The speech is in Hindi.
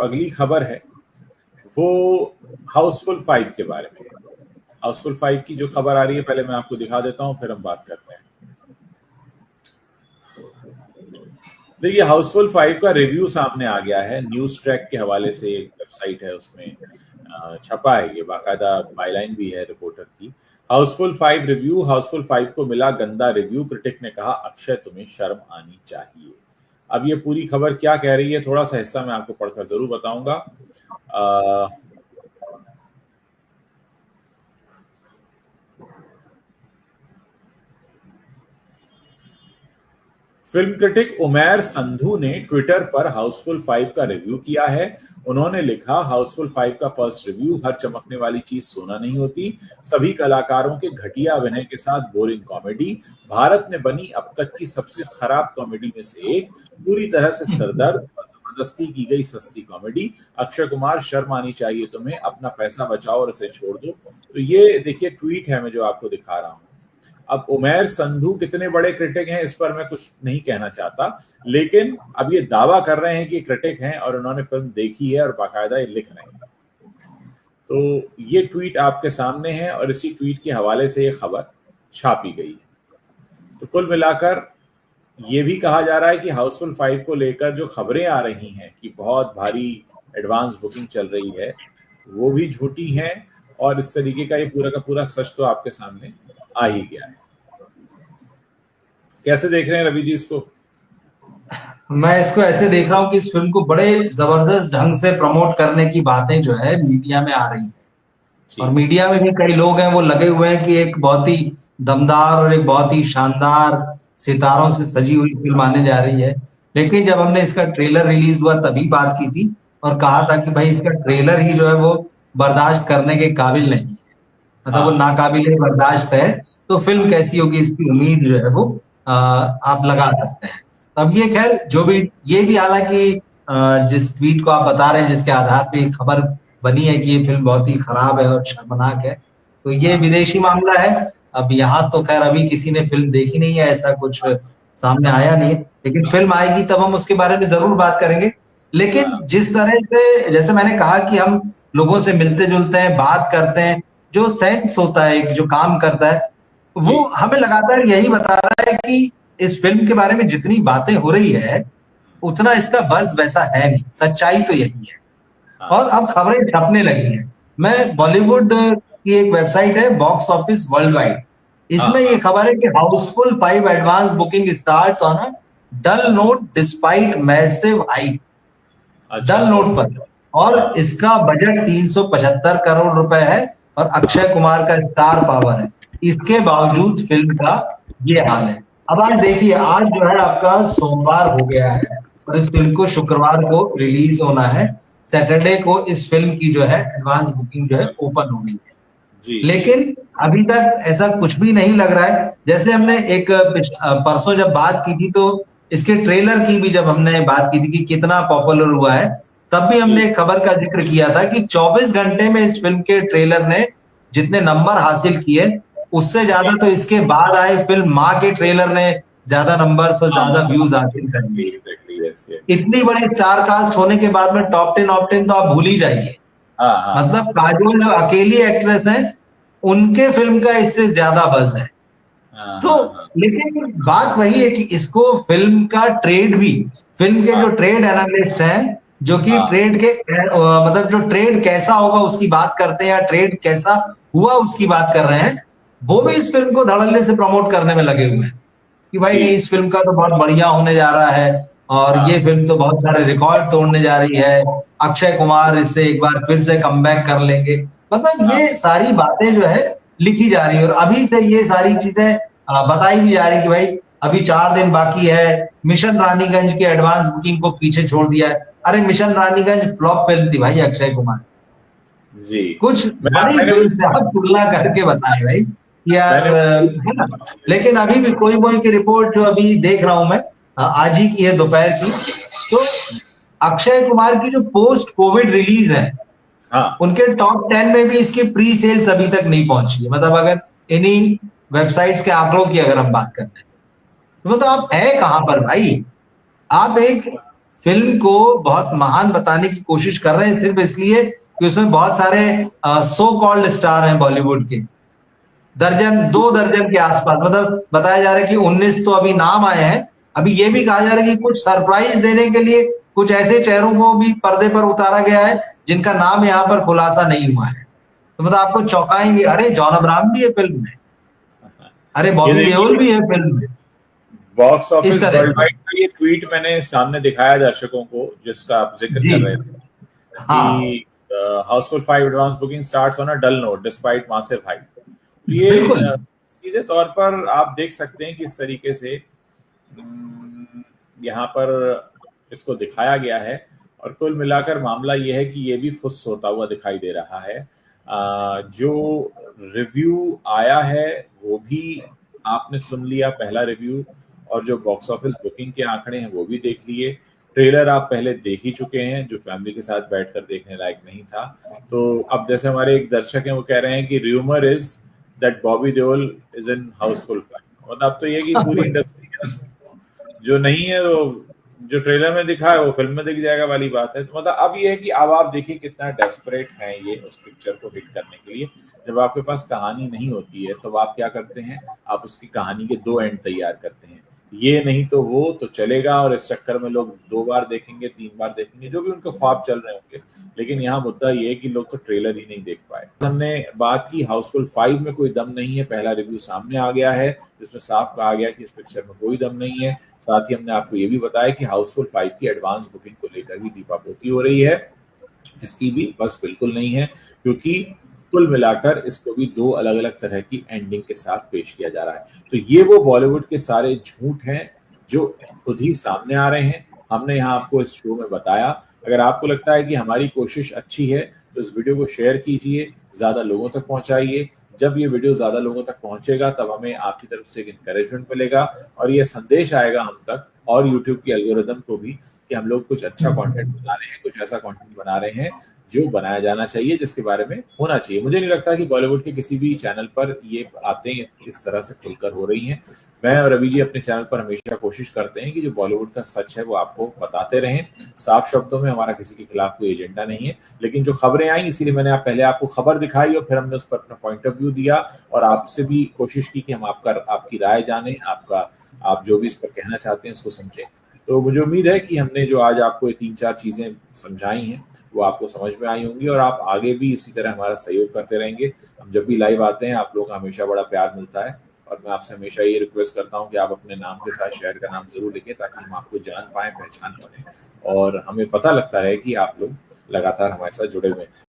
अगली खबर है वो हाउसफुल 5 के बारे में है। हाउसफुल 5 की जो खबर आ रही है पहले मैं आपको दिखा देता हूं, फिर हम बात करते हैं। देखिए, हाउसफुल 5 का रिव्यू सामने आ गया है। न्यूज ट्रैक के हवाले से एक वेबसाइट है, उसमें छपा है, ये बाकायदा बायलाइन भी है रिपोर्टर की। हाउसफुल 5 रिव्यू, हाउसफुल 5 को मिला गंदा रिव्यू, क्रिटिक ने कहा अक्षय तुम्हें शर्म आनी चाहिए। अब ये पूरी खबर क्या कह रही है, थोड़ा सा हिस्सा मैं आपको पढ़कर जरूर बताऊंगा। फिल्म क्रिटिक उमैर संधू ने ट्विटर पर हाउसफुल 5 का रिव्यू किया है। उन्होंने लिखा, हाउसफुल 5 का फर्स्ट रिव्यू, हर चमकने वाली चीज सोना नहीं होती, सभी कलाकारों के घटिया अभिनय के साथ बोरिंग कॉमेडी, भारत में बनी अब तक की सबसे खराब कॉमेडी में से एक, पूरी तरह से सरदर्द और जबरदस्ती की गई सस्ती कॉमेडी, अक्षय कुमार शर्म आनी चाहिए तुम्हें, अपना पैसा बचाओ और इसे छोड़ दो। तो ये देखिए ट्वीट है मैं जो आपको दिखा रहा हूं। अब उमैर संधू कितने बड़े क्रिटिक हैं इस पर मैं कुछ नहीं कहना चाहता, लेकिन अब ये दावा कर रहे हैं कि क्रिटिक हैं और उन्होंने फिल्म देखी है और बाकायदा ये लिख रहे हैं। तो ये ट्वीट आपके सामने है और इसी ट्वीट के हवाले से ये खबर छापी गई है। तो कुल मिलाकर ये भी कहा जा रहा है कि हाउसफुल 5 को लेकर जो खबरें आ रही हैं कि बहुत भारी एडवांस बुकिंग चल रही है, वो भी झूठी हैं और इस तरीके का ये पूरा का पूरा सच तो आपके सामने आ ही गया है। कैसे देख रहे हैं रवि जी इसको? मैं इसको ऐसे देख रहा हूँ कि इस फिल्म को बड़े जबरदस्त ढंग से प्रमोट करने की बातें जो है मीडिया में आ रही है, और मीडिया में भी कई लोग हैं वो लगे हुए हैं कि एक बहुत ही दमदार और एक बहुत ही शानदार सितारों से सजी हुई फिल्म आने जा रही है। लेकिन जब हमने इसका ट्रेलर रिलीज हुआ तभी बात की थी और कहा था कि भाई इसका ट्रेलर ही जो है वो बर्दाश्त करने के काबिल नहीं है, मतलब वो नाकाबिले बर्दाश्त है। तो फिल्म कैसी होगी इसकी उम्मीद जो है वो आप लगा सकते हैं। अब ये खैर जो भी, ये भी हालांकि जिस ट्वीट को आप बता रहे हैं जिसके आधार पे खबर बनी है कि ये फिल्म बहुत ही खराब है और शर्मनाक है, तो ये विदेशी मामला है। अब यहाँ तो खैर अभी किसी ने फिल्म देखी नहीं है, ऐसा कुछ सामने आया नहीं है, लेकिन फिल्म आएगी तब हम उसके बारे में जरूर बात करेंगे। लेकिन जिस तरह से, जैसे मैंने कहा कि हम लोगों से मिलते जुलते हैं, बात करते हैं, जो सेंस होता है, जो काम करता है, वो हमें लगातार यही बता रहा है कि इस फिल्म के बारे में जितनी बातें हो रही है उतना इसका बज़ वैसा है नहीं। सच्चाई तो यही है और अब खबरें छपने लगी हैं। मैं बॉलीवुड की एक वेबसाइट है बॉक्स ऑफिस वर्ल्ड वाइड, इसमें ये खबर है कि Housefull 5 advance booking starts on a dull note despite massive hype, dull note पर, और इसका बजट 375 करोड़ रुपए है और अक्षय कुमार का स्टार पावर है। इसके बावजूद फिल्म का ये हाल है। अब आप देखिए, आज जो है आपका सोमवार हो गया है और इस फिल्म को शुक्रवार को रिलीज होना है। सैटरडे को इस फिल्म की जो है एडवांस बुकिंग जो है ओपन हो गई है, लेकिन अभी तक ऐसा कुछ भी नहीं लग रहा है। जैसे हमने एक परसों जब बात की थी तो इसके ट्रेलर की भी जब हमने बात की थी कि कितना पॉपुलर हुआ है, तब भी हमने एक खबर का जिक्र किया था कि 24 घंटे में इस फिल्म के ट्रेलर ने जितने नंबर हासिल किए उससे ज्यादा तो इसके बाद आए फिल्म माँ के ट्रेलर ने ज्यादा नंबर्स और ज्यादा व्यूज हासिल कर लिए। इतनी बड़ी स्टार कास्ट होने के बाद में टॉप 10 ऑफ 10 तो आप भूल ही जाइए। मतलब काजोल जो अकेली एक्ट्रेस है उनके फिल्म का इससे ज्यादा बज़ है। तो लेकिन बात वही है कि इसको फिल्म का ट्रेड भी, फिल्म के जो ट्रेड एनालिस्ट हैं जो कि ट्रेड के मतलब जो ट्रेड कैसा होगा उसकी बात करते हैं या ट्रेड कैसा हुआ उसकी बात कर रहे हैं, वो भी इस फिल्म को धड़ल्ले से प्रमोट करने में लगे हुए हैं कि भाई नहीं, इस फिल्म का तो बहुत बढ़िया होने जा रहा है और ये फिल्म तो बहुत सारे रिकॉर्ड तोड़ने जा रही है, अक्षय कुमार इससे एक बार फिर से कमबैक कर लेंगे। मतलब ये सारी बातें जो है लिखी जा रही है और अभी से ये सारी चीजें बताई भी जा रही है कि भाई अभी 4 दिन बाकी है, मिशन रानीगंज की एडवांस बुकिंग को पीछे छोड़ दिया है। अरे मिशन रानीगंज फ्लॉप फिल्म थी भाई अक्षय कुमार जी, कुछ बड़ी फिल्म से आप तुलना करके बताए भाई यार, है ना। लेकिन अभी भी कोई कोई की रिपोर्ट जो अभी देख रहा हूं मैं, आज ही की है दोपहर की, तो अक्षय कुमार की जो पोस्ट कोविड रिलीज है उनके टॉप 10 में भी इसकी प्री सेल्स अभी तक नहीं पहुंची है। मतलब अगर इन्हीं वेबसाइट्स के आंकड़ों की अगर हम बात करते हैं तो मतलब आप है कहां पर भाई? आप एक फिल्म को बहुत महान बताने की कोशिश कर रहे हैं, सिर्फ इसलिए कि उसमें बहुत सारे सो कॉल्ड स्टार हैं बॉलीवुड के, दो दर्जन के आसपास। मतलब बताया जा रहा है कि 19 तो अभी नाम आए हैं। अभी ये भी कहा जा रहा है कि कुछ सरप्राइज देने के लिए कुछ ऐसे चेहरों को भी पर्दे पर उतारा गया है जिनका नाम यहाँ पर खुलासा नहीं हुआ है। तो मतलब आपको चौंकाएंगे, अरे जॉन अब्राहम भी है फिल्म में, अरे बॉबी देओल भी है फिल्म में। बॉक्स ऑफिस वर्ल्ड वाइड का ये ट्वीट मैंने सामने दिखाया दर्शकों को, जिसका आप जिक्र कर रहे थे कि Housefull 5 advance booking starts on a dull note despite massive hype. ये सीधे तौर पर आप देख सकते हैं कि इस तरीके से यहाँ पर इसको दिखाया गया है, और कुल मिलाकर मामला ये है कि ये भी फुस होता हुआ दिखाई दे रहा है। जो रिव्यू आया है वो भी आपने सुन लिया, पहला रिव्यू, और जो बॉक्स ऑफिस बुकिंग के आंकड़े हैं वो भी देख लिए। ट्रेलर आप पहले देख ही चुके हैं, जो फैमिली के साथ बैठकर देखने लायक नहीं था। तो अब जैसे हमारे एक दर्शक हैं वो कह रहे हैं कि rumour is that Bobby Deol is in Housefull 5, मतलब अब तो ये कि पूरी इंडस्ट्री है उसमें, जो नहीं है वो जो ट्रेलर में दिखा है वो फिल्म में दिख जाएगा वाली बात है। तो मतलब अब ये है कि अब आप देखिए कितना डेस्परेट है ये उस पिक्चर को हिट करने के लिए। जब आपके पास कहानी नहीं होती है तो आप क्या करते हैं, आप उसकी कहानी के 2 एंड तैयार करते हैं, ये नहीं तो वो तो चलेगा, और इस चक्कर में लोग 2 बार देखेंगे, 3 बार देखेंगे, जो भी उनके ख्वाब चल रहे होंगे। लेकिन यहाँ मुद्दा ये है कि लोग तो ट्रेलर ही नहीं देख पाए। हमने बात की हाउसफुल 5 में कोई दम नहीं है, पहला रिव्यू सामने आ गया है जिसमें साफ कहा गया कि इस पिक्चर में कोई दम नहीं है। साथ ही हमने आपको ये भी बताया कि हाउसफुल 5 की एडवांस बुकिंग को लेकर भी दीपापोती हो रही है, इसकी भी बस बिल्कुल नहीं है, क्योंकि कुल मिलाकर इसको भी 2 अलग अलग तरह की एंडिंग के साथ पेश किया जा रहा है। तो ये वो बॉलीवुड के सारे झूठ हैं जो खुद ही सामने आ रहे हैं, हमने यहाँ आपको इस शो में बताया। अगर आपको लगता है कि हमारी कोशिश अच्छी है तो इस वीडियो को शेयर कीजिए, ज्यादा लोगों तक पहुंचाइए। जब ये वीडियो ज्यादा लोगों तक पहुंचेगा तब हमें आपकी तरफ से एक इंकरेजमेंट मिलेगा, और ये संदेश आएगा हम तक और यूट्यूब की एल्गोरिदम को भी कि हम लोग कुछ अच्छा कंटेंट बना रहे हैं, कुछ ऐसा कंटेंट बना रहे हैं जो बनाया जाना चाहिए, जिसके बारे में होना चाहिए। मुझे नहीं लगता कि बॉलीवुड के किसी भी चैनल पर ये बातें इस तरह से खुलकर हो रही हैं। मैं और रवि जी अपने चैनल पर हमेशा कोशिश करते हैं कि जो बॉलीवुड का सच है वो आपको बताते रहें, साफ शब्दों में। हमारा किसी के खिलाफ कोई एजेंडा नहीं है, लेकिन जो खबरें आई इसीलिए मैंने पहले आपको खबर दिखाई और फिर हमने उस पर अपना पॉइंट ऑफ व्यू दिया, और आपसे भी कोशिश की कि हम आपकी राय जानें, आप जो भी इस पर कहना चाहते हैं उसको समझें। तो मुझे उम्मीद है कि हमने जो आज आपको ये 3-4 चीजें समझाई हैं वो आपको समझ में आई होंगी, और आप आगे भी इसी तरह हमारा सहयोग करते रहेंगे। हम जब भी लाइव आते हैं आप लोगों का हमेशा बड़ा प्यार मिलता है, और मैं आपसे हमेशा ये रिक्वेस्ट करता हूं कि आप अपने नाम के साथ शहर का नाम जरूर लिखें, ताकि हम आपको जान पाएं, पहचान पाएं, और हमें पता लगता है कि आप लोग लगातार हमारे साथ जुड़े हुए हैं।